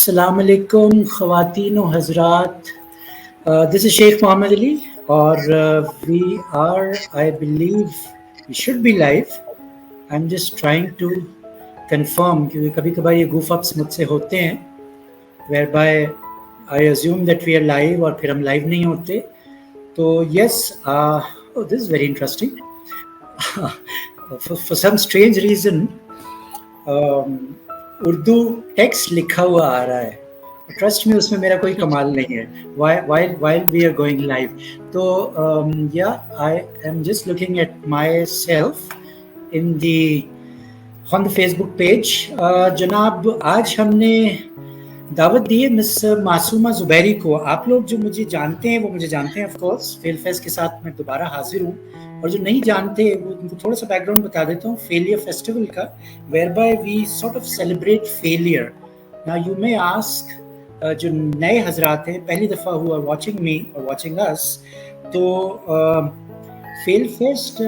अस्सलाम वालेकुम ख़वातीन व हज़रात, दिस इज़ शेख मोहम्मद अली और we are I believe we should be live. I am just trying to confirm क्योंकि कभी कभार ये goof ups मुझसे होते हैं whereby I assume that we are live और फिर हम लाइव नहीं होते। तो yes, this is very interesting. for some strange reason Urdu text लिखा हुआ आ रहा है। ट्रस्ट में उसमें मेरा कोई कमाल नहीं है while we are going live। तो I am just looking at myself in the on the Facebook page। जनाब, आज हमने दावत दी है मिस मासूमा जुबैरी को। आप लोग जो मुझे जानते हैं वो मुझे जानते हैं, ऑफ कोर्स फेल फेस्ट के साथ मैं दोबारा हाजिर हूँ, और जो नहीं जानते वो उनको थोड़ा सा बैकग्राउंड बता देता हूँ फेलियर फेस्टिवल का, whereby we sort of celebrate failure. Now you may ask, जो नए हजरात हैं, पहली दफ़ा हुआ वाचिंग मी और वाचिंग अस, तो फेल फेस्ट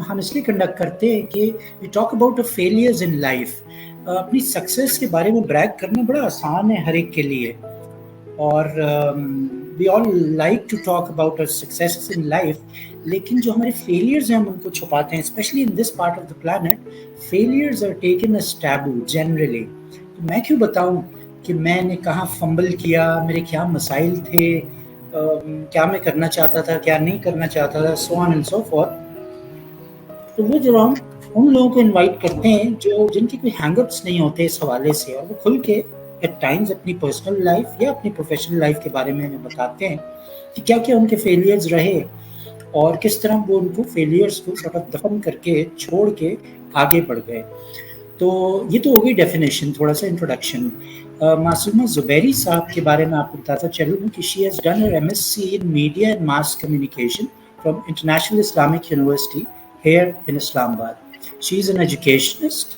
हम इसलिए कंडक्ट करते हैं कि we talk about the failures in life. अपनी सक्सेस के बारे में ब्रैग करना बड़ा आसान है हर एक के लिए, और we all like to talk about our successes in life, लेकिन जो हमारे फेलियर्स हैं हम उनको छुपाते हैं। Specially in this part of the planet failures are taken as taboo generally. तो मैं क्यों बताऊं कि मैंने कहाँ फंबल किया, मेरे क्या मसाइल थे, क्या मैं करना चाहता था, क्या नहीं करना चाहता था, so on and so forth. तो वो जो हम उन लोगों को इनवाइट करते हैं जो जिनके कोई हैंगअप्स नहीं होते इस हवाले से, और वो खुल के एट टाइम्स अपनी पर्सनल लाइफ या अपनी प्रोफेशनल लाइफ के बारे में हमें बताते हैं कि क्या क्या उनके फेलियर्स रहे और किस तरह वो उनको फेलियर्स को सॉर्ट ऑफ दफन करके छोड़ के आगे बढ़ गए। तो ये तो हो गई डेफिनेशन, थोड़ा सा इंट्रोडक्शन। मासूमा जुबैरी साहब के बारे में आपको बताता चलूँ कि she has done her MSc in media and mass communication from international Islamic university here in Islamabad. She's an educationist.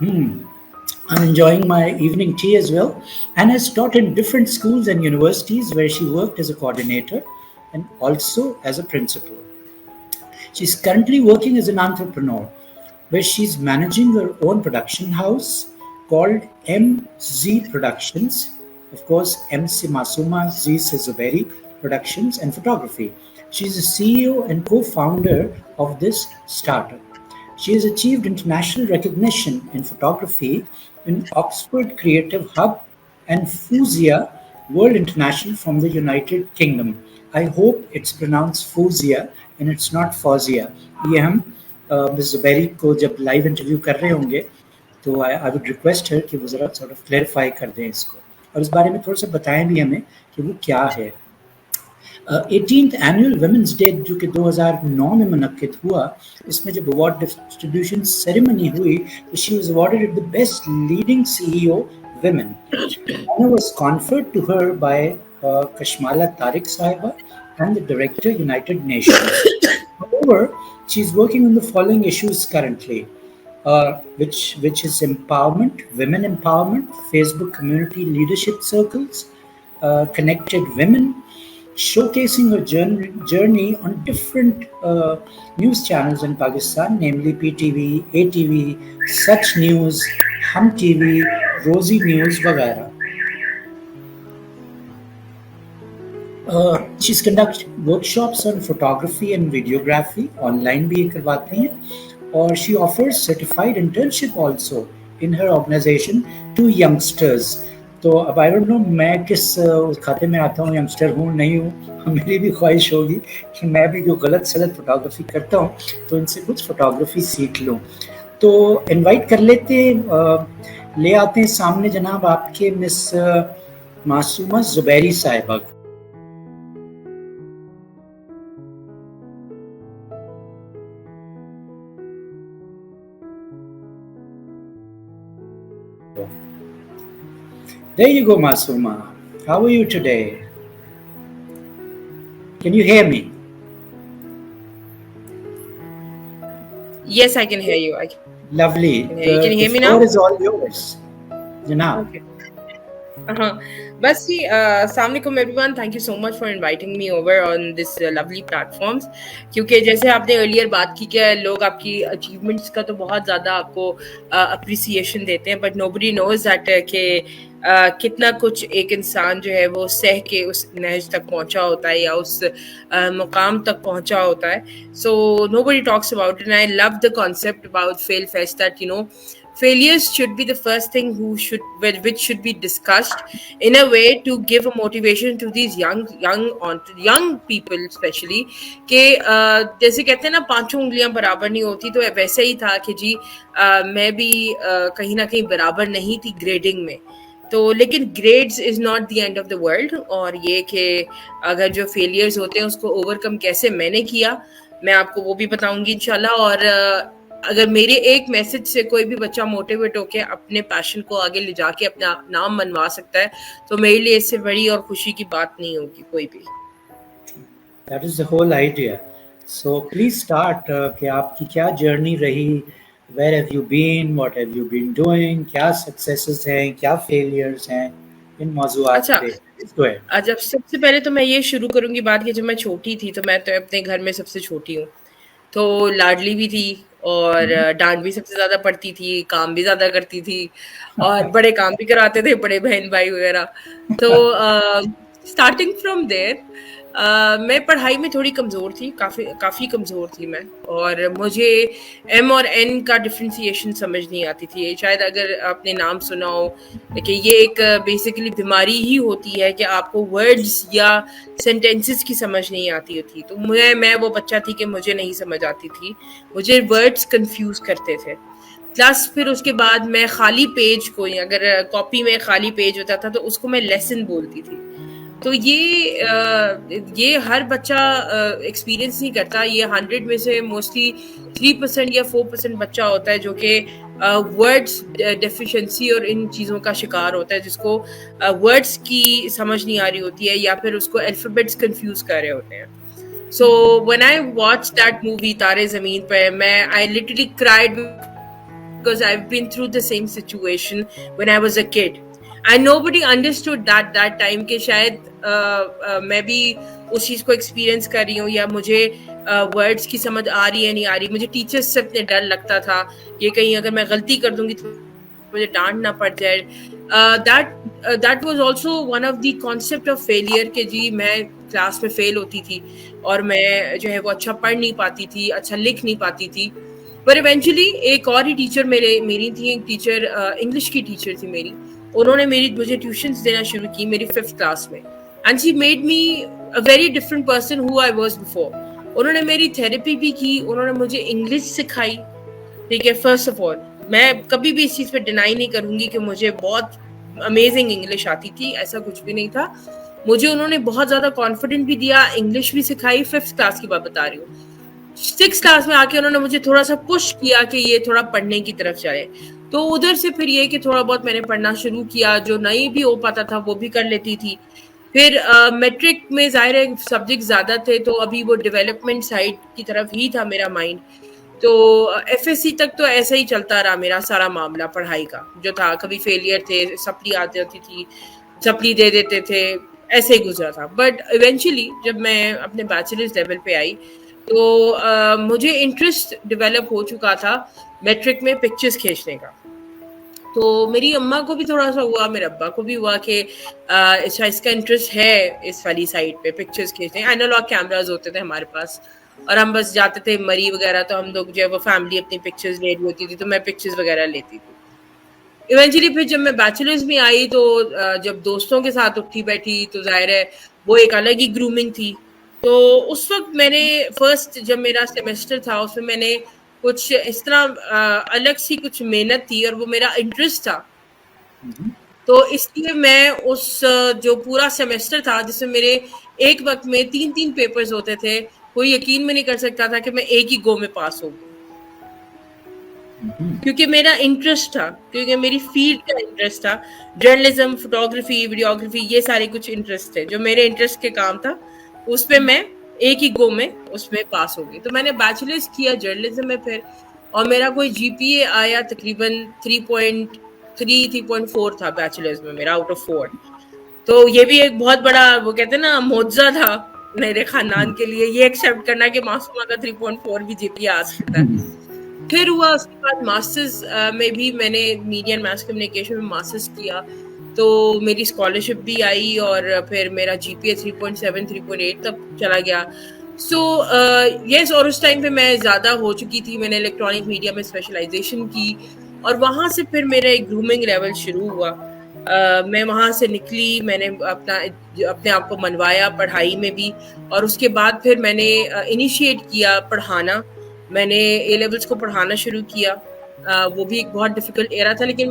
I'm enjoying my evening tea as well, and has taught in different schools and universities where she worked as a coordinator and also as a principal. She's currently working as an entrepreneur where she's managing her own production house called MZ Productions. Of course, MC Masuma Z Zuberi Productions and Photography. She's the CEO and co-founder of this startup. She has achieved international recognition in photography in Oxford Creative Hub and Fuzia World International from the United Kingdom. I hope it's pronounced Fuzia and it's not Fozia. ये हम miss Zubairi को जब live interview कर रहे होंगे तो I would request हर कि वो ज़रा सॉर्ट ऑफ क्लैरिफाई कर दें इसको, और इस बारे में थोड़ा सा बताएं भी हमें कि वो क्या है। 18th एनुअल वुमेन्स डे जो कि 2009 में मुनक्किद हुआ, इसमें जब अवार्ड डिस्ट्रीब्यूशन सेरेमनी हुई तो she was awarded the best leading CEO women. Honor was conferred to her by Kashmala Tariq Sahiba and the Director United Nations. However, she is working on the following issues currently, which is empowerment, women empowerment, Facebook community leadership circles, connected women, showcasing her journey on different news channels in Pakistan, namely PTV, ATV, Such News, Hum TV, Rosie News वगैरह। She's conduct workshops on photography and videography, online भी ये करवाती हैं, और she offers certified internship also in her organization to youngsters। तो अब I don't know मैं किस खाते में आता हूँ, यंगस्टर हूँ नहीं हूँ, मेरी भी ख्वाहिश होगी कि मैं भी जो गलत सलत फोटोग्राफी करता हूँ तो इनसे कुछ फोटोग्राफी सीख लूँ। तो इनवाइट कर लेते, ले आते हैं सामने जनाब आपके मिस मासूमा जुबैरी साहिबा। There you go, Masuma. How are you today? Can you hear me? Yes, I can hear you. Lovely. Can you hear me now? The floor is all yours. Janab. Okay. हाँ, बस जी, अस्सलाम वालेकुम everyone, thank you so much for inviting me over on this lovely platforms. क्योंकि जैसे आपने earlier बात की कि लोग आपकी अचीवमेंट्स का तो बहुत ज़्यादा आपको अप्रिसिएशन देते हैं, बट नोबडी नोज दैट कि कितना कुछ एक इंसान जो है वो सह के उस नहज तक पहुंचा होता है या उस मुकाम तक पहुंचा होता है। So nobody talks about it, and I love the concept about fail fest, that failures should be the first thing which should be discussed in a way to give a motivation to these young people especially कि जैसे कहते हैं ना, पांचों उंगलियां बराबर नहीं होती, तो वैसे ही था कि जी मैं भी कहीं ना कहीं बराबर नहीं थी ग्रेडिंग में। तो लेकिन grades is not the end of the world, और ये कि अगर जो फेलियर्स होते हैं उसको ओवरकम कैसे मैंने किया, मैं आपको वो भी बताऊंगी इंशाल्लाह। और अगर मेरे एक मैसेज से कोई भी बच्चा मोटिवेट होकर अपने पैशन को आगे ले जाके अपना नाम मनवा सकता है, तो मेरे लिए इससे बड़ी और खुशी की बात नहीं होगी कोई भी। That is the whole idea. So please start कि आपकी क्या जर्नी रही, where have you been, what have you been doing, क्या successes हैं, क्या failures हैं, इन मौजूआत अच्छा, पे go ahead. जब सबसे पहले तो मैं ये शुरू करूंगी बात कि जब मैं छोटी थी, तो मैं तो अपने घर में सबसे छोटी हूँ, तो लाडली भी थी, और डांट भी सबसे ज्यादा पड़ती थी, काम भी ज्यादा करती थी, और बड़े काम भी कराते थे बड़े बहन भाई वगैरह। तो स्टार्टिंग फ्रॉम देयर मैं पढ़ाई में थोड़ी कमजोर थी, काफी काफी कमजोर थी मैं, और मुझे एम और एन का डिफ्रेंसिएशन समझ नहीं आती थी। शायद अगर आपने नाम सुना हो कि ये एक बेसिकली बीमारी ही होती है कि आपको वर्ड्स या सेंटेंसेस की समझ नहीं आती थी। तो मैं वो बच्चा थी कि मुझे नहीं समझ आती थी, मुझे वर्ड्स कंफ्यूज करते थे। प्लस फिर उसके बाद मैं खाली पेज को, अगर कॉपी में खाली पेज होता था तो उसको मैं लेसन बोलती थी। तो ये हर बच्चा एक्सपीरियंस नहीं करता। ये 100 में से मोस्टली 3% या 4% बच्चा होता है जो कि वर्ड्स डेफिशिएंसी और इन चीज़ों का शिकार होता है, जिसको वर्ड्स की समझ नहीं आ रही होती है, या फिर उसको अल्फाबेट्स कंफ्यूज कर रहे होते हैं। So when I watched that movie तारे ज़मीन पे, I literally cried because I've been through the same situation when I was a kid. And nobody understood that time कि शायद मैं भी उस चीज़ को एक्सपीरियंस कर रही हूँ, या मुझे वर्ड्स की समझ आ रही है नहीं आ रही। मुझे टीचर्स से अपने डर लगता था कि कहीं अगर मैं गलती कर दूंगी तो मुझे डांट ना पड़ जाए। That was also one of the concept of failure कि जी मैं क्लास में फेल होती थी, और मैं जो है वो अच्छा पढ़ नहीं पाती थी, अच्छा लिख नहीं पाती थी। पर इवेंचुअली एक और ही टीचर मेरी थी, एक टीचर इंग्लिश की टीचर थी मेरी, उन्होंने मुझे ट्यूशंस देना शुरू की मेरी 5th क्लास में, and she made me a very different person who I was before. उन्होंने मेरी थेरेपी भी की, उन्होंने मुझे इंग्लिश सिखाई। ठीक है, फर्स्ट ऑफ ऑल मैं कभी भी इस चीज़ पे डिनाई नहीं करूंगी कि मुझे बहुत अमेजिंग इंग्लिश आती थी, ऐसा कुछ भी नहीं था। मुझे उन्होंने बहुत ज़्यादा कॉन्फिडेंट भी दिया, इंग्लिश भी सिखाई। 5th क्लास की बात बता रही हूँ। 6th क्लास में आके उन्होंने मुझे थोड़ा सा पुश किया कि ये थोड़ा पढ़ने की तरफ जाए। तो उधर से फिर ये कि थोड़ा बहुत मैंने पढ़ना शुरू किया, जो नहीं भी हो पाता था वो भी कर लेती थी। फिर मैट्रिक में ज़ाहिर है सब्जेक्ट ज़्यादा थे, तो अभी वो डेवलपमेंट साइड की तरफ ही था मेरा माइंड। तो एफएससी तक तो ऐसा ही चलता रहा मेरा सारा मामला पढ़ाई का, जो था कभी फेलियर थे, सप्ली आ जाती थी, सप्ली दे देते थे, ऐसे ही गुजरा था। बट इवेंचुअली जब मैं अपने बैचलर्स लेवल पे आई, तो मुझे इंटरेस्ट डेवलप हो चुका था मैट्रिक में पिक्चर्स खींचने का। तो मेरी अम्मा को भी थोड़ा सा हुआ, मेरे अब्बा को भी हुआ कि इसका इंटरेस्ट है इस वाली साइड पे, पिक्चर्स खींचने। एनालॉग कैमराज होते थे हमारे पास, और हम बस जाते थे मरी वगैरह, तो हम लोग जो है वो फैमिली अपनी पिक्चर्स ले रही होती थी, तो मैं पिक्चर्स वगैरह लेती थी। इवेंचुअली फिर जब मैं बैचलर्स में आई, तो जब दोस्तों के साथ उठी बैठी, तो जाहिर है वो एक अलग ही ग्रूमिंग थी। तो उस वक्त मैंने फर्स्ट जब मेरा सेमेस्टर था, उसमें मैंने कुछ इस तरह अलग सी कुछ मेहनत थी, और वो मेरा इंटरेस्ट था। तो इसलिए मैं उस जो पूरा सेमेस्टर था, जिसमें मेरे एक वक्त में 3-3 पेपर्स होते थे, कोई यकीन में नहीं कर सकता था कि मैं एक ही गो में पास होगी, क्योंकि मेरा इंटरेस्ट था, क्योंकि मेरी फील्ड का इंटरेस्ट था। जर्नलिज्म, फोटोग्राफी, वीडियोग्राफी, ये सारे कुछ इंटरेस्ट थे जो मेरे इंटरेस्ट के काम था, उस पे मैं एक ही गो में उसमें पास हो गई। तो मैंने बैचलर्स किया जर्नलिज्म में फिर, और मेरा कोई जीपीए आया तकरीबन 3.4 था बैचलर्स में मेरा आउट ऑफ 4। तो ये भी एक बहुत बड़ा, वो कहते हैं ना, मुआवजा था मेरे खानदान के लिए, ये एक्सेप्ट करना कि मासूमा का 3.4 भी जीपीए आ सकता है। फिर हुआ उसके बाद मास्टर्स में भी मैंने मीडिया एंड मास कम्युनिकेशन में मास्टर्स किया, तो मेरी स्कॉलरशिप भी आई और फिर मेरा जीपीए 3.7 3.8 तक चला गया। सो यस, और उस टाइम पे मैं ज़्यादा हो चुकी थी, मैंने इलेक्ट्रॉनिक मीडिया में स्पेशलाइजेशन की और वहाँ से फिर मेरा एक ग्रूमिंग लेवल शुरू हुआ। मैं वहाँ से निकली, मैंने अपने आप को मनवाया पढ़ाई में भी, और उसके बाद फिर मैंने इनिशिएट किया पढ़ाना। मैंने ए लेवल्स को पढ़ाना शुरू किया। वो भी एक बहुत डिफिकल्ट एरा था, लेकिन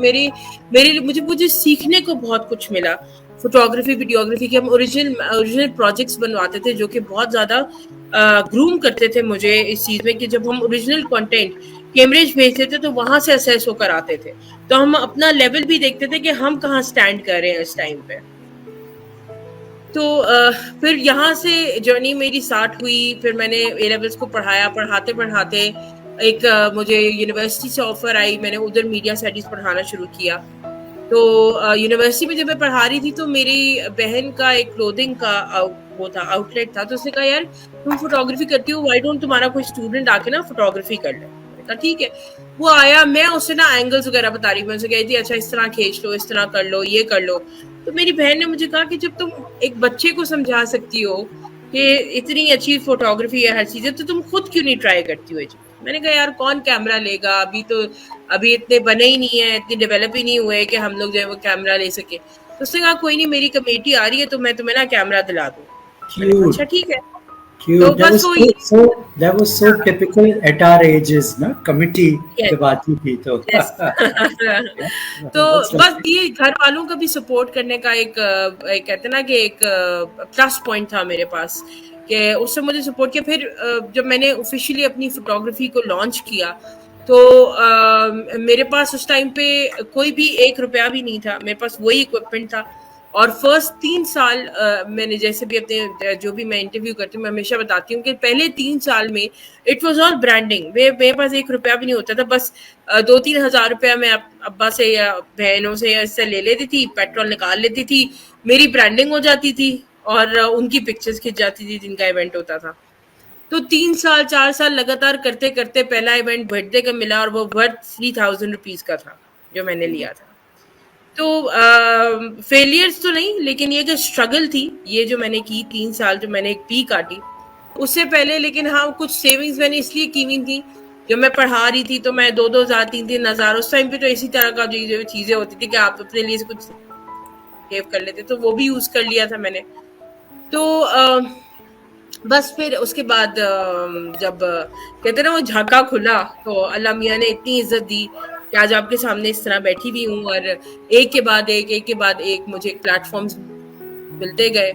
मुझे सीखने को बहुत कुछ मिला। फोटोग्राफी, वीडियोग्राफी के हम ओरिजिनल प्रोजेक्ट्स बनवाते थे जो कि बहुत ज़्यादा ग्रूम करते थे मुझे इस चीज़ में कि जब हम ओरिजिनल कंटेंट कैमरेज भेजते थे तो वहाँ से असेस होकर आते थे, तो हम अपना लेवल भी देखते थे कि हम कहाँ स्टैंड कर रहे हैं इस टाइम पे। तो फिर यहाँ से जर्नी मेरी स्टार्ट हुई। फिर मैंने ए लेवल्स को पढ़ाया, पढ़ाते पढ़ाते एक मुझे यूनिवर्सिटी से ऑफर आई, मैंने उधर मीडिया स्टडीज पढ़ाना शुरू किया। तो यूनिवर्सिटी में जब मैं पढ़ा रही थी तो मेरी बहन का एक क्लोथिंग का वो था, आउटलेट था, तो उसने कहा यार तुम फोटोग्राफी करती हो, व्हाई डोंट तुम्हारा कोई स्टूडेंट आके ना फोटोग्राफी कर ले। मैंने कहा ठीक है। वो आया, मैं उससे ना एंगल्स वगैरह बता रही, मैं उसे कही थी अच्छा इस तरह खींच लो, इस तरह कर लो, ये कर लो। तो मेरी बहन ने मुझे कहा कि जब तुम एक बच्चे को समझा सकती हो कि इतनी अच्छी फोटोग्राफी है, हर चीज़ है, तो तुम खुद क्यों नहीं ट्राई करती हो ये चीज़। मैंने कहा यार कौन कैमरा लेगा, अभी इतने बने ही नहीं है, इतनी डेवलप ही नहीं हुए कि हम लोग जो है वो कैमरा ले सके। तो उसने कहा कोई नहीं, मेरी कमेटी आ रही है तो मैं तुम्हें ना कैमरा दिला दूँ। मैंने कहा अच्छा ठीक है। तो बस that was so typical at our ages, ना, कमेटी की बात ही थी तो तो बस ये घर वालों का भी सपोर्ट करने का एक कहते ना कि एक प्लस पॉइंट था मेरे पास, कि उससे मुझे सपोर्ट किया। फिर जब मैंने ऑफिशियली अपनी फोटोग्राफी को लॉन्च किया तो मेरे पास उस टाइम पे कोई भी 1 रुपया भी नहीं था, मेरे पास वही इक्विपमेंट था। और फर्स्ट 3 साल मैंने जैसे भी अपने जो भी मैं इंटरव्यू करती हूँ मैं हमेशा बताती हूँ कि पहले 3 साल में इट वाज ऑल ब्रांडिंग। मेरे पास 1 रुपया भी नहीं होता था, बस 2-3 हज़ार रुपया मैं अब्बा से या बहनों से या इससे ले लेती थी, पेट्रोल निकाल लेती थी, मेरी ब्रांडिंग हो जाती थी और उनकी पिक्चर्स खिंच जाती थी जिनका इवेंट होता था। तो 3 साल 4 साल लगातार करते करते पहला इवेंट बर्थडे का मिला और वो वर्थ 3000 रुपीज़ का था जो मैंने लिया था। तो फेलियर्स तो नहीं, लेकिन ये जो स्ट्रगल थी, ये जो मैंने की 3 साल, जो मैंने एक पी काटी उससे पहले, लेकिन हाँ कुछ सेविंग्स मैंने इसलिए की हुई थी। जब मैं पढ़ा रही थी तो मैं 2-2 हज़ार 3-3 हज़ार उस टाइम पे तो इसी तरह का जो चीज़ें होती थी कि आप अपने लिए कुछ सेव कर लेते, तो वो भी यूज़ कर लिया था मैंने। तो बस फिर उसके बाद जब कहते ना वो झाका खुला तो अल्लाह मियाँ ने इतनी इज्जत दी कि आज आपके सामने इस तरह बैठी भी हूँ और एक के बाद एक मुझे प्लेटफॉर्म्स मिलते गए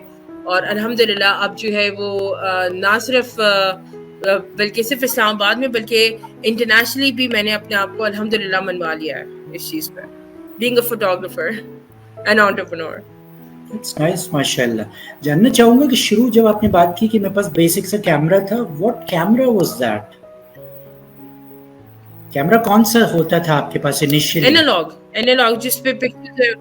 और अल्हम्दुलिल्लाह अब जो है वो ना सिर्फ बल्कि सिर्फ इस्लामाबाद में बल्कि इंटरनेशनली भी मैंने अपने आप को अल्हम्दुलिल्लाह मनवा लिया है इस चीज़ पर, being a photographer and entrepreneur. It's nice, माशाल्लाह। जानना चाहूंगा कि शुरू जब आपने बात की कि मेरे पास बेसिक सा कैमरा था, what camera was that? Camera कौन सा होता था आपके पास इनिशियली? एनालॉग जिस पे पिक्चर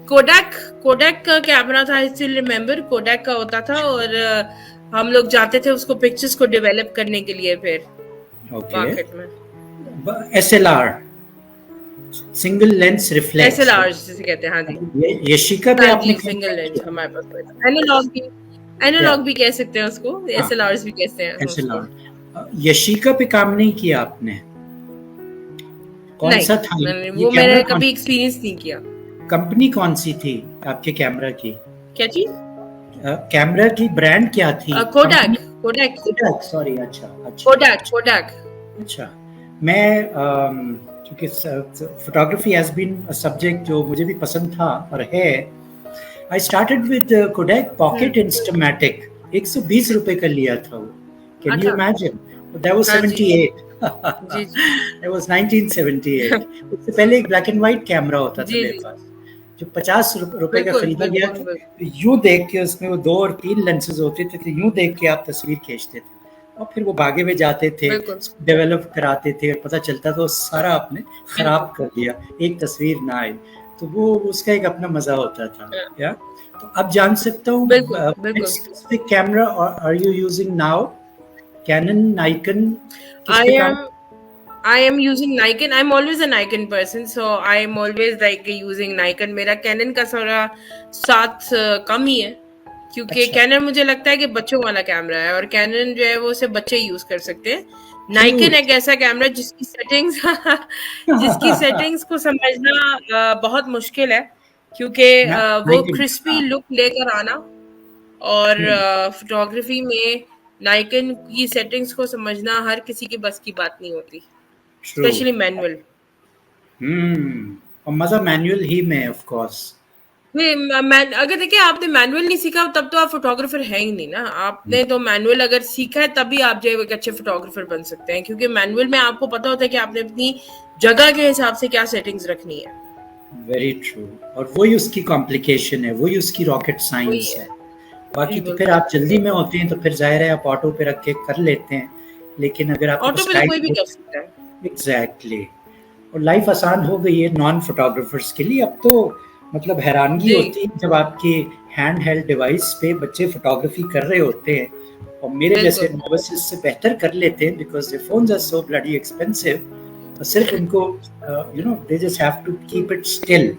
कोडैक का कैमरा था, आई स्टिल रिमेम्बर, कोडैक का होता था और हम लोग जाते थे उसको पिक्चर्स को डेवलप करने के लिए फिर मार्केट में। SLR, single lens reflex, SLR जिसे कहते हैं। हाँ जी, यशिका पे आपने सिंगल लेंस हमारे पास। एनालॉग भी कह सकते हैं उसको, एसएलआर भी कहते हैं। एसएलआर। यशिका पे काम नहीं किया आपने? कौन सा था वो मैंने कभी एक्सपीरियंस नहीं किया। कंपनी कौन सी थी आपके कैमरा की? क्या चीज? कैमरा की ब्रांड क्या थी? Kodak, sorry. अच्छा कोडैक। अच्छा, मैं क्योंकि photography has been a subject जो मुझे भी पसंद था और है। I started with Kodak pocket Instamatic, 120 रुपए का लिया था वो। Can you imagine? That was 78। It was 1978। उससे पहले एक ब्लैक एंड व्हाइट कैमरा होता था मेरे पास जो 50 रुपए का खरीदा गया था। यूं देख के उसमें वो 2 और 3 लेंसेज होते थे, यूं देख के आप तस्वीर खींचते थे और फिर वो भागे हुए जाते थे, बिल्कुल। डेवलप कराते थे, पता चलता तो सारा आपने खराब कर दिया, एक तस्वीर ना आई। तो वो उसका एक अपना मजा होता था। हाँ, या तो अब जान सकता हूँ बिल्कुल, बिल्कुल। Specific camera are you using now? Canon, Nikon, किस I पे काम? am I am using Nikon. I'm always a Nikon person, so I am always like using Nikon. मेरा Canon का थोड़ा साथ कम ही है, क्योंकि अच्छा, Canon मुझे लगता है कि बच्चों वाला कैमरा है, और Canon जो है वो सिर्फ बच्चे यूज कर सकते हैं। ट्रू। Nikon एक ऐसा कैमरा जिसकी सेटिंग्स जिसकी सेटिंग्स को समझना बहुत मुश्किल है, क्योंकि वो नाइकन, क्रिस्पी हाँ। लुक लेकर आना, और हम्म, फोटोग्राफी में नाइकन की सेटिंग्स को समझना हर किसी की बस की बात नहीं होती, ट्रू। Specially manual. और मजा मैनुअल ही में, ऑफ कोर्स। मैं अगर देखिए, आपने मैनुअल नहीं सीखा तब तो आप फोटोग्राफर है ही नहीं ना। आपने तो मैनुअल अगर सीखा है तभी आप जो है एक अच्छे फोटोग्राफर बन सकते हैं, क्योंकि मैनुअल में आपको पता होता है कि आपने अपनी जगह के हिसाब से क्या सेटिंग्स रखनी है। Very true. और वही उसकी कॉम्प्लिकेशन है, वही उसकी रॉकेट वही साइंस है। है। जी बाकी तो फिर बिल्कुल। आप जल्दी में होते हैं तो फिर जाहिर है आप ऑटो पे रख के कर लेते हैं, लेकिन अगर आपके ऑटो पास पे तो कोई टाइम भी हो। कर सकता है। एग्जैक्टली। और लाइफ आसान हो गई है नॉन फोटोग्राफर्स के लिए अब तो। मतलब हैरानगी जी होती है जब आपके हैंड हेल्ड डिवाइस पे बच्चे फोटोग्राफी कर रहे होते हैं, और मेरे जैसे बिल्कुल। नोविस इससे बेहतर कर लेते हैं because the phones are so bloody expensive. और सिर्फ उनको they just have to keep it still,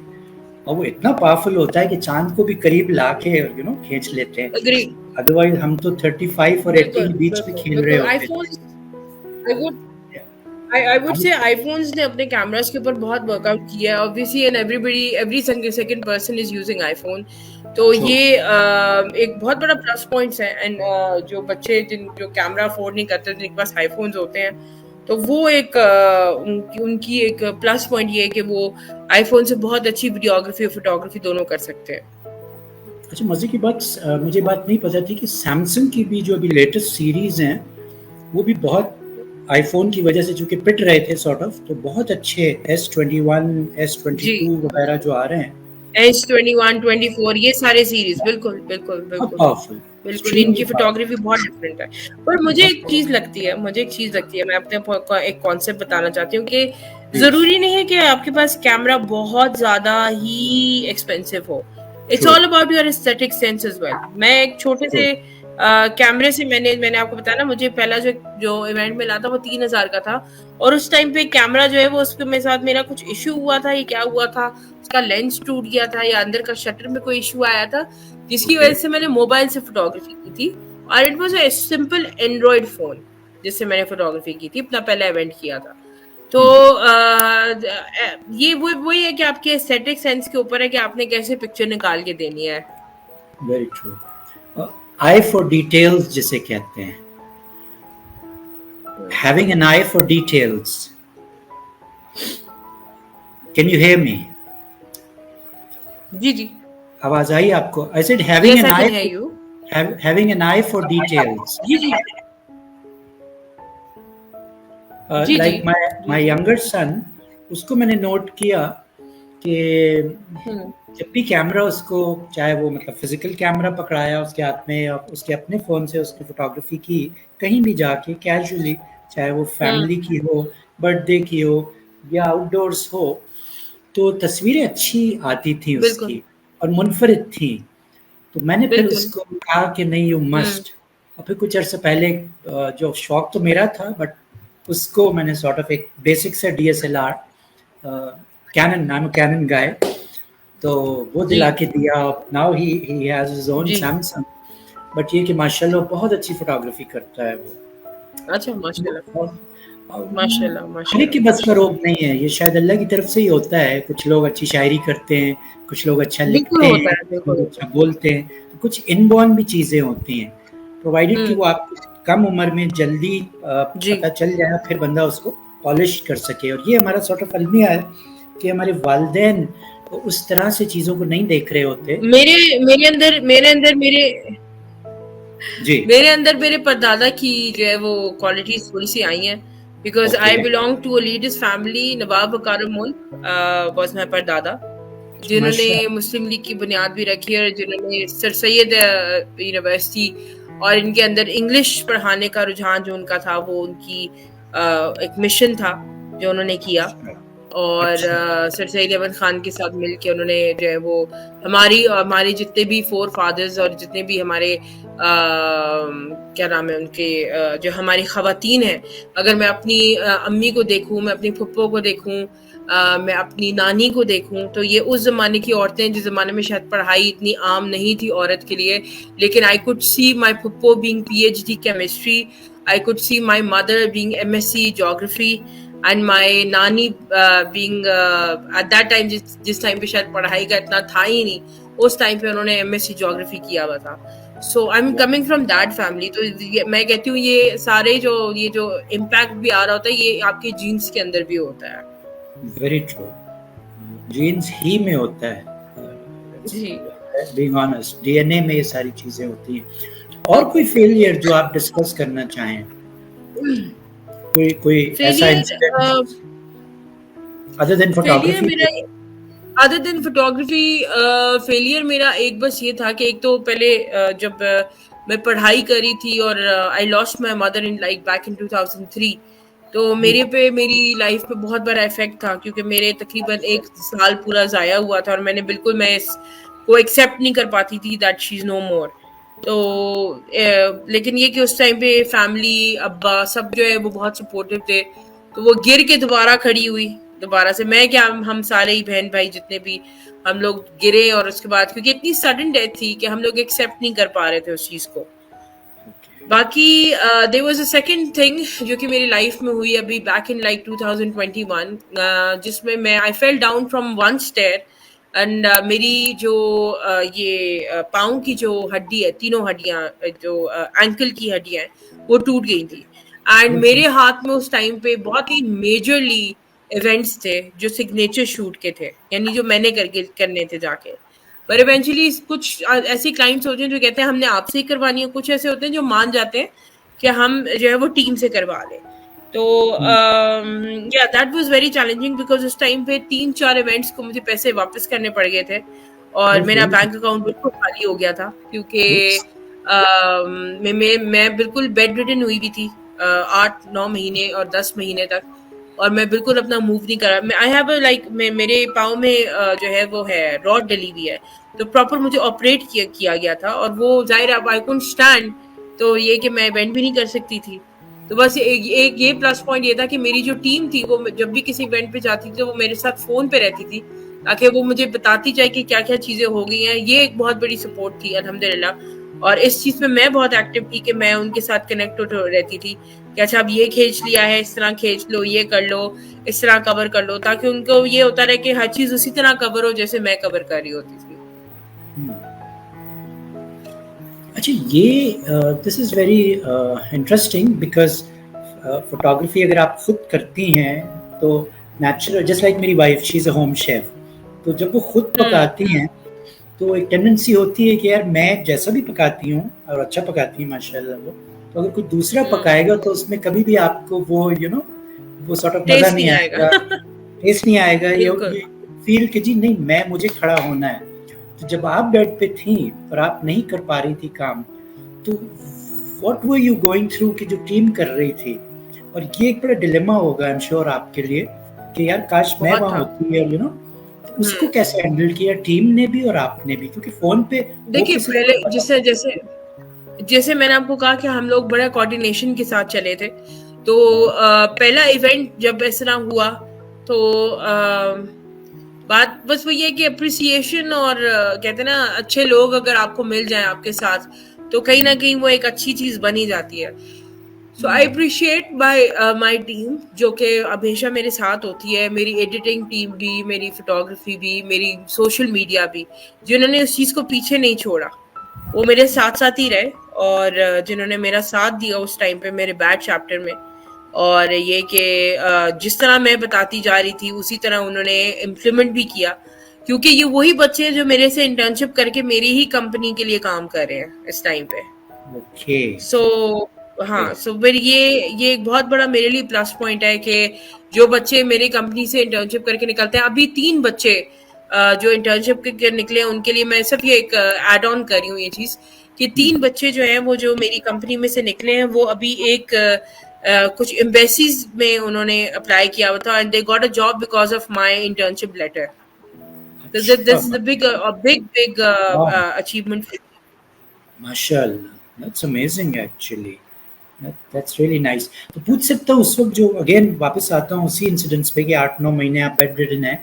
और वो इतना पावरफुल होता है कि चांद को भी करीब ला के खींच लेते हैं। अग्री। अदरवाइज हम तो 35 और 80 बिल्कुल के बीच में बिल्कुल खेल रहे बिल्कुल। होते थे। IPhone, I would I would say iPhones ने अपने कैमरास के ऊपर बहुत वर्कआउट किया है, obviously, and everybody, every second person is using iPhone. तो ट्रू। ये एक बहुत बड़ा प्लस पॉइंट्स है। एंड जो बच्चे जो कैमरा अफोर्ड नहीं करते, जिनके पास आईफोन्स होते हैं, तो वो एक उनकी एक प्लस पॉइंट ये है कि वो आईफोन से बहुत अच्छी वीडियोग्राफी और फोटोग्राफी दोनों कर सकते हैं। अच्छा, मजे की बात, मुझे बात नहीं पता थी कि सैमसंग की भी जो अभी लेटेस्ट सीरीज हैं वो भी बहुत आईफोन की वजह से चूंकि पिट रहे थे सॉर्ट ऑफ, तो बहुत अच्छे S21, जी, S22 वगैरह जो आ रहे हैं, S21, 24, ये सारे सीरीज, बिल्कुल बिल्कुल बहुत बिल्कुल पावरफुल, बिल्कुल, एक्सट्रीमली इनकी फोटोग्राफी पावरफुल। बहुत डिफरेंट है। पर मुझे एक चीज लगती है, मैं अपने एक कॉन्सेप्ट बताना चाहती हूँ कि प्लीज। जरूरी नहीं है कि आपके पास कैमरा बहुत ज्यादा ही एक्सपेंसिव हो। It's true. All about your aesthetic sense as well. मैं एक छोटे ट्रू। से कैमरे से मैंने आपको बताया ना, मुझे पहला जो इवेंट मिला था वो 3,000 का था, और उस टाइम पे कैमरा जो है वो उसके मेरे साथ मेरा कुछ इश्यू हुआ था, ये क्या हुआ था, उसका लेंस टूट गया था या अंदर का शटर में कोई इश्यू आया था, जिसकी ओके। वजह से मैंने मोबाइल से फोटोग्राफी की थी। और it was a simple Android phone जिससे मैंने फोटोग्राफी की थी, अपना पहला इवेंट किया था। तो ये वही है कि आपके एस्थेटिक सेंस के ऊपर है कि आपने कैसे पिक्चर निकाल के देनी है। Very true. Eye for details जिसे कहते हैं, having an eye for details. Can you hear me? जी जी। आवाज आई आपको? I said having yes, an eye I, can hear you. having an eye for details. जी जी जी जी Like जी my जी। younger son, उसको मैंने नोट किया कि हम्म जब भी कैमरा उसको, चाहे वो मतलब फिजिकल कैमरा पकड़ाया उसके हाथ में या उसके अपने फ़ोन से उसकी फ़ोटोग्राफी की कहीं भी जाके कैजुअली, चाहे वो हम्म। फैमिली की हो, बर्थडे की हो या आउटडोर्स हो, तो तस्वीरें अच्छी आती थी बिल्कुल उसकी और मुनफरिद थी। तो मैंने फिर बिल्कुल। उसको कहा कि नहीं, यू हम्म। मस्ट। और फिर कुछ अर्से पहले जो शौक तो मेरा था, बट उसको मैंने सॉर्ट ऑफ एक बेसिक से DSLR, Canon, I am Canon guy, तो वो जी दिला के दिया। Now he has his own जी। सैमसंग। बट ये कि माशाल्लाह बहुत अच्छी फोटोग्राफी करता है वो। अच्छा, माशाल्लाह और, माशाल्लाह हर एक माशाल्लाह की बस का माशाल्लाह। रोग नहीं है, ये शायद अल्लाह की तरफ से ही होता है। कुछ लोग अच्छी शायरी करते हैं, कुछ लोग अच्छा बिल्कुल लिखते होता हैं, है, कुछ बिल्कुल लोग होता अच्छा बोलते हैं, तो कुछ इनबॉर्न भी चीज़ें होती हैं, है। प्रोवाइडेड कि वो आपको कम उम्र में जल्दी जी। पता चल जाए, फिर बंदा उसको पॉलिश कर सके। और ये हमारा सॉर्ट ऑफ अलमिया है कि हमारे वालिदैन उस तरह से चीज़ों को नहीं देख रहे होते। मेरे मेरे अंदर मेरे अंदर मेरे जी। मेरे अंदर मेरे परदादा की जो है वो क्वालिटीज थोड़ी सी आई हैं, because okay. I belong to a leaders family. Nawab Waqar Mulk was my परदादा, जिन्होंने माशा। मुस्लिम लीग की बुनियाद भी रखी और जिन्होंने सर सैयद यूनिवर्सिटी और इनके अंदर इंग्लिश पढ़ाने का रुझान जो उनका था वो उनकी एक मिशन था जो उन्होंने किया। और सर सईद अहमद खान के साथ मिलके उन्होंने जो है वो हमारी जितने भी फोर फादर्स और जितने भी हमारे क्या नाम है उनके जो हमारी खवातीन हैं, अगर मैं अपनी अम्मी को देखूं, मैं अपनी फुप्पो को देखूं, मैं अपनी नानी को देखूं, तो ये उस जमाने की औरतें जिस जमाने में शायद पढ़ाई इतनी आम नहीं थी औरत के लिए, लेकिन आई कुड सी माई फुप्पो being PhD chemistry, I could see my mother being MSc geography and my नानी बीइंग एट दैट टाइम, जिस टाइम पे शायद पढ़ाई का इतना था ही नहीं, उस टाइम पे उन्होंने MSc ज्योग्राफी किया हुआ था। So I am coming from that family. तो मैं कहती हूँ ये सारे ये जो इम्पैक्ट भी आ रहा होता है ये आपके जीन्स के अंदर भी होता है। वेरी ट्रू, जीन्स ही में होता है जी, बीइंग ऑनेस्ट, DNA में ये सारी चीजें होती हैं। और कोई फेलियर जो आप डिस्कस करना चाहें, कोई ऐसा incident other than photography? Other than photography failure मेरा एक बस ये था कि एक तो पहले जब मैं पढ़ाई करी थी और I lost my mother in like back in 2003, तो मेरे पे मेरी लाइफ पे बहुत बड़ा इफेक्ट था, क्योंकि मेरे तकरीबन 1 साल पूरा जाया हुआ था और मैंने बिल्कुल मैं इसको एक्सेप्ट नहीं कर पाती थी दैट शी इज नो मोर। तो लेकिन ये कि उस टाइम पे फैमिली, अब्बा सब जो है वो बहुत सपोर्टिव थे, तो वो गिर के दोबारा खड़ी हुई दोबारा से। मैं क्या, हम सारे ही बहन भाई जितने भी हम लोग गिरे, और उसके बाद क्योंकि इतनी सडन डेथ थी कि हम लोग एक्सेप्ट नहीं कर पा रहे थे उस चीज को। बाकी there was a second thing जो कि मेरी लाइफ में हुई अभी बैक इन लाइक 2021, जिसमें मैं I fell down from one stair and मेरी जो ये पाँव की जो हड्डी है, तीनों हड्डियां जो एंकल की हड्डियां हैं वो टूट गई थी। एंड मेरे हाथ में उस टाइम पे बहुत ही मेजरली इवेंट्स थे जो सिग्नेचर शूट के थे, यानी जो मैंने करने थे जाके। पर इवेंचुअली कुछ ऐसी क्लाइंट्स होते हैं जो कहते हैं हमने आपसे ही करवानी है, कुछ ऐसे होते हैं जो मान जाते हैं कि हम जो है वो टीम से करवा लें। तो या that was very challenging because उस टाइम पे 3-4 इवेंट्स को मुझे पैसे वापस करने पड़ गए थे और मेरा बैंक अकाउंट बिल्कुल खाली हो गया था, क्योंकि मैं बिल्कुल बेड रिडन हुई भी थी 8-9 महीने और 10 महीने तक, और मैं बिल्कुल अपना मूव नहीं करा। मैं आई हैव लाइक मेरे पाँव में जो है वो है रॉड डली हुई है, तो प्रॉपर मुझे ऑपरेट किया गया था, और वो जाहिर अब आई कुडंट स्टैंड, तो ये कि मैं इवेंट भी नहीं कर सकती थी। तो बस एक ये प्लस पॉइंट ये था कि मेरी जो टीम थी वो जब भी किसी इवेंट पे जाती थी तो वो मेरे साथ फोन पे रहती थी, ताकि वो मुझे बताती जाए कि क्या क्या चीजें हो गई हैं। ये एक बहुत बड़ी सपोर्ट थी अल्हम्दुलिल्लाह, और इस चीज में मैं बहुत एक्टिव थी कि मैं उनके साथ कनेक्ट रहती थी कि अच्छा अब ये खींच लिया है, इस तरह खींच लो, ये कर लो, इस तरह कवर कर लो, ताकि उनको ये होता रहे कि हर चीज उसी तरह कवर हो जैसे मैं कवर कर रही होती थी। अच्छा, ये this is very interesting because photography अगर आप खुद करती हैं तो नेचुरल, जस्ट लाइक मेरी wife, she is a home chef, तो जब वो खुद पकाती हैं तो एक टेंडेंसी होती है कि यार मैं जैसा भी पकाती हूँ और अच्छा पकाती हूँ माशाल्लाह वो, तो अगर कोई दूसरा पकाएगा तो उसमें कभी भी आपको वो वो सॉर्ट ऑफ मजा नहीं आएगा, टेस्ट नहीं आएगा, ये फील कि जी नहीं मुझे खड़ा होना है। तो जब आप बेड पे थी और आप नहीं कर पा रही थी काम, तो what were you going through कि जो टीम कर रही थी, और ये एक बड़ा डिलेमा होगा आई एम श्योर आपके लिए कि यार काश मैं वहाँ होती है, उसको कैसे हैंडल किया टीम ने भी और आपने भी, क्योंकि फोन पे देखिए पहले जैसे मैंने आपको कहा कि हम लोग बड़ा कोऑर्डिनेशन के साथ चले थे, तो पहला इवेंट जब इस तरह हुआ तो बात बस वही है कि अप्रिसिएशन और कहते हैं ना अच्छे लोग अगर आपको मिल जाएं आपके साथ तो कहीं ना कहीं वो एक अच्छी चीज बनी जाती है। सो आई अप्रिशिएट माई टीम जो कि हमेशा मेरे साथ होती है, मेरी एडिटिंग टीम भी, मेरी फोटोग्राफी भी, मेरी सोशल मीडिया भी, जिन्होंने उस चीज़ को पीछे नहीं छोड़ा, वो मेरे साथ साथ ही रहे, और जिन्होंने मेरा साथ दिया उस टाइम पे मेरे बैड चैप्टर में, और ये कि जिस तरह मैं बताती जा रही थी उसी तरह उन्होंने इम्प्लीमेंट भी किया, क्योंकि ये वही बच्चे हैं जो मेरे से इंटर्नशिप करके मेरी ही कंपनी के लिए काम कर रहे हैं इस टाइम पे। ओके, सो फिर ये एक बहुत बड़ा मेरे लिए प्लस पॉइंट है कि जो बच्चे मेरी कंपनी से इंटर्नशिप करके निकलते हैं, अभी 3 बच्चे जो इंटर्नशिप के निकले हैं उनके लिए मैं सिर्फ ये एक एड ऑन कर रही हूँ ये चीज कि 3 बच्चे जो हैं वो जो मेरी कंपनी में से निकले हैं वो अभी एक कुछ एम्बेसीज में उन्होंने अप्लाई किया हुआ था and they got a job because of my internship letter. So this is a big achievement for me. माशाल्लाह, that's amazing actually. That's really nice. तो पूछ सकता हूँ उस वक्त जो अगेन वापस आता हूँ उसी इंसिडेंट्स पे कि 8-9 महीने आप बेड रिडन है.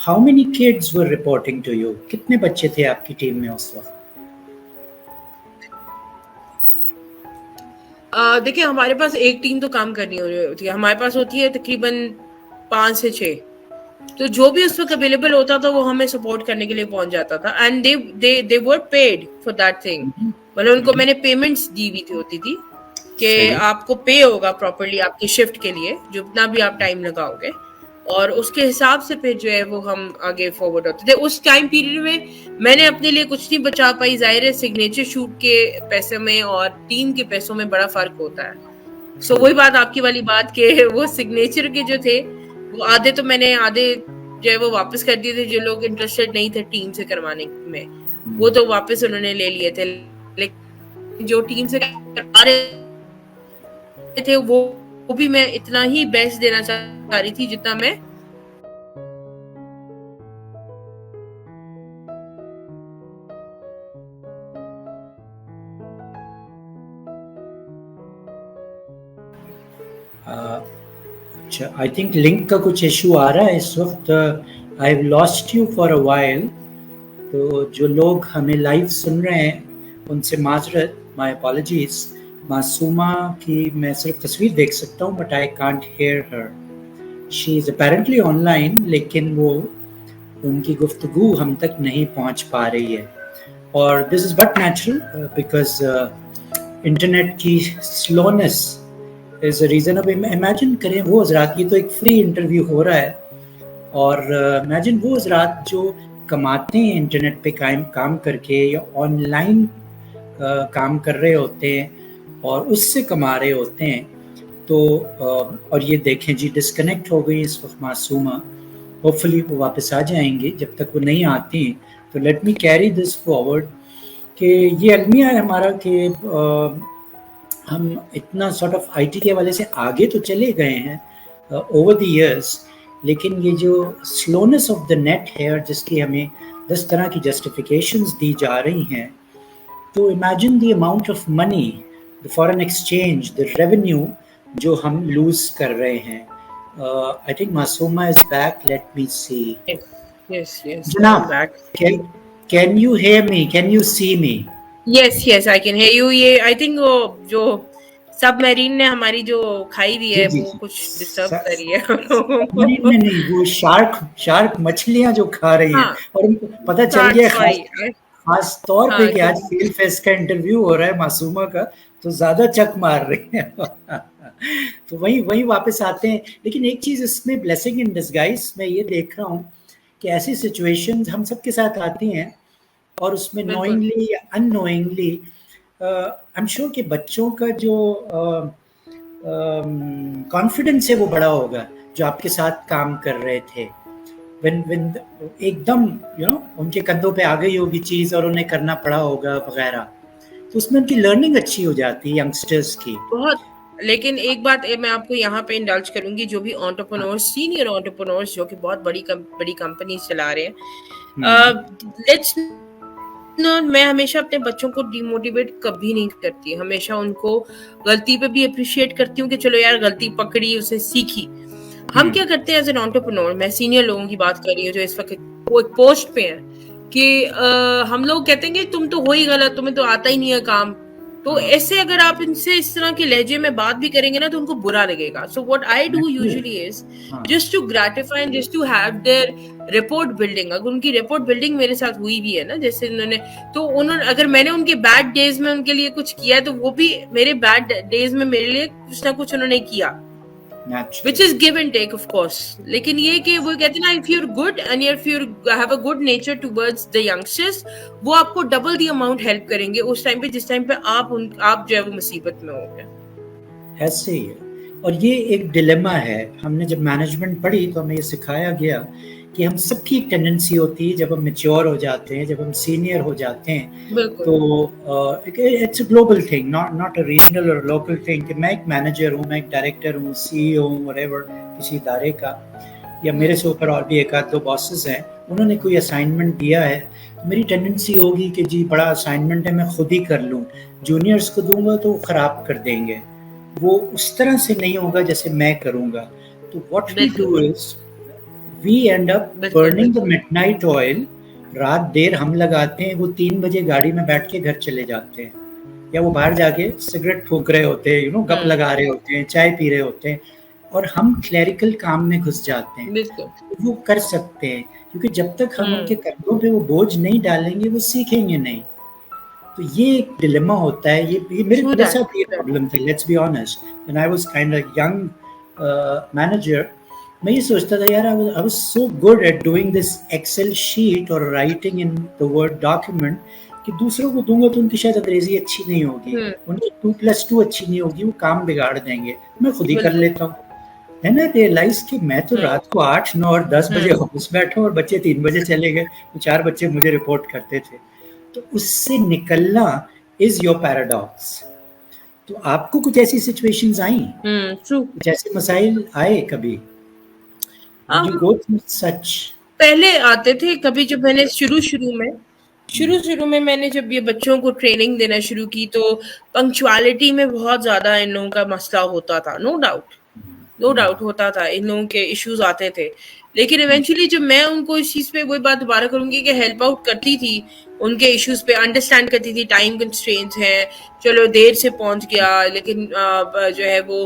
How many kids were reporting to you? कितने बच्चे थे आपकी टीम में उस वक्त? देखिए हमारे पास एक टीम तो काम करनी होती है. हमारे पास होती है तकरीबन 5 से 6. तो जो भी उस वक्त अवेलेबल होता था वो हमें सपोर्ट करने के लिए पहुंच जाता था and they were paid for that thing. मतलब उनको मैंने पेमेंट्स दी हुई होती थी कि आपको पे होगा प्रॉपर्ली आपकी शिफ्ट के लिए जितना भी आप टाइम लगाओगे और उसके हिसाब से फिर जो है वो हम आगे फॉरवर्ड होते थे. उस टाइम पीरियड में मैंने अपने लिए कुछ नहीं बचा पाई. जाहिर है सिग्नेचर शूट के पैसे में और टीम के पैसों में बड़ा फर्क होता है. सो वही बात आपकी वाली बात के वो सिग्नेचर के जो थे वो आधे तो मैंने आधे जो है वो वापस कर दिए थे. जो लोग इंटरेस्टेड नहीं थे टीम से करवाने में वो तो वापस उन्होंने ले लिए थे. लेकिन जो टीम से करवा रहे थे वो भी मैं इतना ही बेस्ट देना चाह रही थी जितना मैं अच्छा, आई थिंक लिंक का कुछ इशू आ रहा है इस वक्त. I have lost you for a while. तो जो लोग हमें लाइव सुन रहे हैं उनसे माजरत, माय अपॉलजीज. मासूमा की मैं सिर्फ तस्वीर देख सकता हूँ but I can't hear her. She is apparently online लेकिन वो उनकी गुफ्तगू हम तक नहीं पहुँच पा रही है. और this is but natural because internet की स्लोनेस इज़ अ रीज़न. अब इमेजिन करें वो हजरात, ये तो एक फ्री इंटरव्यू हो रहा है और इमेजिन वो हजरात जो कमाते हैं इंटरनेट पे काम करके या ऑनलाइन काम कर रहे होते हैं और उससे कमा रहे होते हैं. तो और ये देखें जी डिस्कनेक्ट हो गई इस वक्त मासूमा. होपफुली वो वापस आ जाएंगे. जब तक वो नहीं आती तो let me carry this forward कि ये अलमिया है हमारा कि हम इतना सॉर्ट ऑफ आईटी के हवाले से आगे तो चले गए हैं ओवर द इयर्स, लेकिन ये जो स्लोनेस ऑफ द नेट है और जिसकी हमें 10 तरह की जस्टिफिकेशंस दी जा रही हैं. तो imagine the amount of money, the foreign exchange, the revenue जो हम लूज कर रहे हैं. I think Masooma is back. Let me see. Yes जनाब, can you hear me? Can you see me? Yes I can hear you. ये I think वो जो submarine ने हमारी जो खाई हुई है वो कुछ डिस्टर्ब कर रही है. नहीं, वो शार्क मछलियां जो खा रही हैं. और उनको पता चल गया खास तौर पे कि आज फील्ड फेस्ट का इंटरव्यू हो रहा है मासूमा का, तो ज्यादा चक मार रही हैं. तो वही वापस आते हैं. लेकिन एक चीज इसमें ब्लेसिंग इन डिस्गाइज मैं ये देख रहा हूँ कि ऐसी सिचुएशंस हम सबके साथ आती हैं और उसमें नोइंगली या अननोइंगली आई एम श्योर कि बच्चों का जो कॉन्फिडेंस है वो बड़ा होगा जो आपके साथ काम कर रहे थे. when एकदम उनके कंधों पे आ गई होगी चीज और उन्हें करना पड़ा होगा वगैरह, तो उसमें उनकी लर्निंग अच्छी हो जाती है यंगस्टर्स की बहुत. लेकिन एक बात मैं आपको यहाँ पे इंडल्ज करूंगी, जो भी एंटरप्रेन्योर्स, सीनियर एंटरप्रेन्योर्स जो कि बहुत बड़ी कंपनी चला रहे हैं, लेट्स मैं हमेशा अपने बच्चों को डिमोटिवेट कभी नहीं करती. हमेशा उनको गलती पे भी अप्रिशिएट करती हूँ कि चलो यार गलती पकड़ी, उसे सीखी. हम क्या करते हैं एज एन एंटरप्रेन्योर, मैं सीनियर लोगों की बात कर रही हूँ जो इस वक्त वो एक पोस्ट पे हैं कि हम लोग कहते हैं कि तुम तो हो ही गलत, तुम्हें तो आता ही नहीं है काम. तो ऐसे अगर आप इनसे इस तरह के लहजे में बात भी करेंगे ना तो उनको बुरा लगेगा. So what I do usually is just to gratify and just to have their rapport building. अगर उनकी रिपोर्ट बिल्डिंग मेरे साथ हुई भी है ना, जैसे उन्होंने अगर मैंने उनके बैड डेज में उनके लिए कुछ किया है तो वो भी मेरे बैड डेज में मेरे लिए कुछ ना कुछ उन्होंने किया, which is give and take of course. लेकिन ये कि वो कहते हैं ना, if you're good and if you have a good nature towards the youngsters, वो आपको डबल दी अमाउंट हेल्प करेंगे उस टाइम पे जिस टाइम पे आप जो है वो मुसीबत में होंगे. ऐसे ही है. और ये एक डिलेमा है. हमने जब मैनेजमेंट पढ़ी तो हमें ये सिखाया गया कि हम सबकी एक टेंडेंसी होती है जब हम मैच्योर हो जाते हैं, जब हम सीनियर हो जाते हैं, बिल्कुल। तो it's a global thing, not a regional और लोकल थिंग, कि मैं एक मैनेजर हूँ, मैं एक डायरेक्टर हूँ, सीईओ हूँ, व्हाटएवर, किसी इदारे का, या मेरे से ऊपर और भी एक आध दो बॉसेस हैं, उन्होंने कोई असाइनमेंट दिया है, तो मेरी टेंडेंसी होगी कि जी बड़ा असाइनमेंट है, मैं खुद ही कर लूँ, जूनियर्स को दूंगा तो वो ख़राब कर देंगे, वो उस तरह से नहीं होगा जैसे मैं करूँगा। तो व्हाट वी डू बिल्कुल, इज वी एंड अप बिल्कुल, बर्निंग द बिल्कुल। मिडनाइट ऑयल, रात देर हम लगाते हैं, वो 3 बजे गाड़ी में बैठ के घर चले जाते हैं, या वो बाहर जाके सिगरेट फूक रहे होते हैं, गप लगा रहे होते हैं, चाय पी रहे होते हैं, और हम क्लरिकल काम में घुस जाते हैं। बिल्कुल। वो कर सकते हैं, क्योंकि जब तक हम उनके हुँ, कंधों पे वो बोझ नहीं डालेंगे वो सीखेंगे नहीं। तो ये एक डिलेमा होता है, ये ट्रू मेरे दैट, साथ ये ट्रू दैट। प्रॉब्लम थी, let's be honest, when I was kind of young manager, मैं ये सोचता था यार, I was so good at doing this Excel sheet और writing in the Word document, कि दूसरों को दूंगा तो उनकी शायद अंग्रेजी अच्छी नहीं होगी, हुँ, उनकी 2+2 अच्छी नहीं होगी, वो काम बिगाड़ देंगे, मैं खुद ही कर बिल्कुल। लेता हूँ। है ना, रियलाइज कि मैं तो हुँ, रात को 8, 9 और 10 बजे हुँ, ऑफिस बैठा हूँ और बच्चे 3 बजे चले गए, तो 4 बच्चे मुझे रिपोर्ट करते थे। तो उससे निकलना इज योर पैराडॉक्स। तो आपको कुछ ऐसी सिचुएशंस आई, हुँ, ट्रू। कुछ ऐसे मसाइल आए कभी, did you um, go through such? पहले आते थे कभी जब मैंने शुरू-शुरू में मैंने जब ये बच्चों को ट्रेनिंग देना शुरू की तो पंक्चुअलिटी में बहुत ज़्यादा इन लोगों का मसला होता था, नो डाउट होता था, इन लोगों के इश्यूज़ आते थे। लेकिन इवेंचुअली जब मैं उनको इस चीज़ पे वही बात दोबारा करूँगी कि हेल्प आउट करती थी, उनके इश्यूज़ पे अंडरस्टैंड करती थी, टाइम कंस्ट्रेंट्स हैं, चलो देर से पहुँच गया लेकिन जो है वो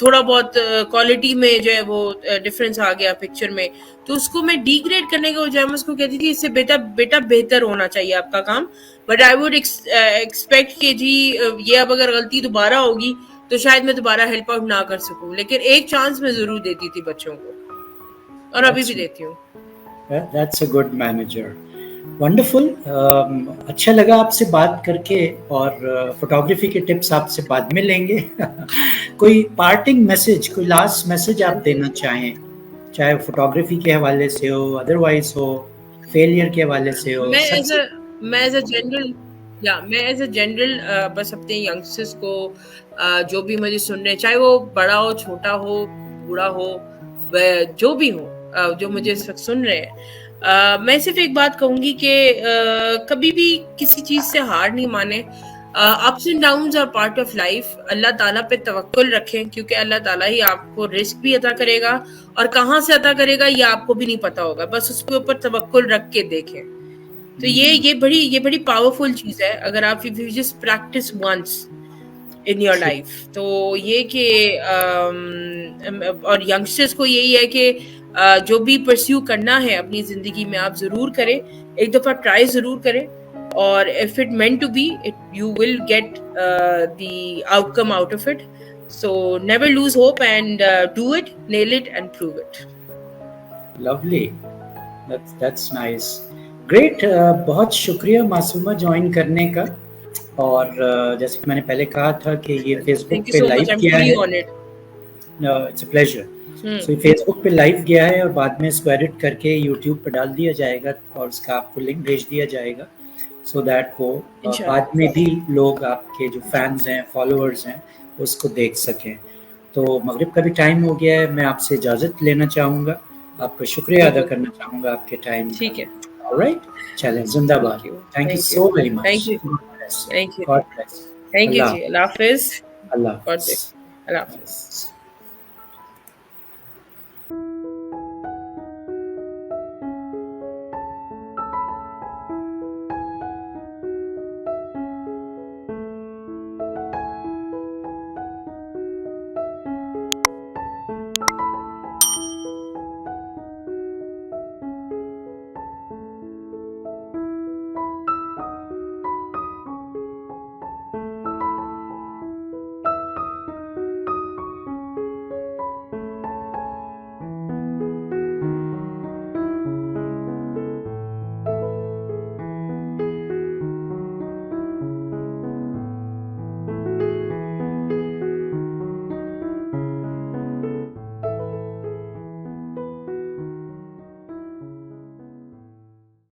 थोड़ा बहुत क्वालिटी में जो है वो डिफरेंस आ गया पिक्चर में, तो उसको मैं डिग्रेड करने के बजाय मैं उसको कहती थी इससे बेटा बेटा बेहतर होना चाहिए आपका काम, बट आई वुड एक्सपेक्ट कि जी ये अब अगर गलती दोबारा होगी तो शायद मैं दोबारा हेल्प आउट ना कर सकूं, लेकिन एक चांस मैं जरूर देती थी बच्चों को, और अभी भी दैट्स देती हूँ। That's a good manager, wonderful. अच्छा लगा आपसे बात करके, और फोटोग्राफी के टिप्स आपसे बाद में लेंगे। कोई पार्टिंग मैसेज, कोई लास्ट मैसेज आप देना चाहें, चाहे फोटोग्राफी के हवाले से हो, अदरवाइज हो, फेलियर के हवाले से हो, मैं एज सक्सेस। अ मैं एज अ जनरल मैं एज अ जनरल बस अपने यंगस्टर्स को जो भी मुझे सुन रहे हैं, चाहे वो बड़ा हो, छोटा हो, बूढ़ा हो, वह जो भी हो, जो मुझे इस वक्त सुन रहे हैं, मैं सिर्फ एक बात कहूंगी कि कभी भी किसी चीज से हार नहीं माने। Ups and downs are part of life. Allah ताला पे तवक्कुल रखें, क्योंकि अल्लाह ताला ही आपको रिस्क भी अता करेगा, और कहाँ से अता करेगा ये आपको भी नहीं पता होगा, बस उसके ऊपर तवक्कुल रख के देखें। तो ये बड़ी पावरफुल चीज है, अगर आप if you just practise once in your life, तो ये कि और यंगस्टर्स को यही है कि जो भी परस्यू करना है अपनी जिंदगी में आप जरूर करें, एक दफा ट्राई जरूर करें, और if it meant to be it you will get the outcome out of it, so never lose hope and do it, nail it and prove it. Lovely, that's nice, great. बहुत शुक्रिया Masuma join करने का, और जैसे कि मैंने पहले कहा था कि ये फेसबुक थैंक यू पे so live much, I am किया ट्रूली है, honoured. It's a pleasure. So ये फेसबुक पे लाइव गया है, और बाद में इसको एडिट करके यूट्यूब पे डाल दिया जाएगा, और उसका आपको लिंक भेज दिया जाएगा, सो दैट वो बाद में भी लोग, आपके जो फैंस हैं, फॉलोअर्स हैं, उसको देख सकें। तो मगरिब का भी टाइम हो गया है, मैं आपसे इजाज़त लेना चाहूँगा, आपका शुक्रिया अदा बिल्कुल, करना चाहूँगा आपके टाइम का। ठीक है। ऑलराइट, चलें, जिंदाबाद। Thank you, thank you thank you, so very thank much. You, God bless. Thank you, God bless. Thank you Allah ji. Allah हाफिज। अल्लाह और हाफिज़। अल्लाह अल्लाह हाफिज। हाफिज़।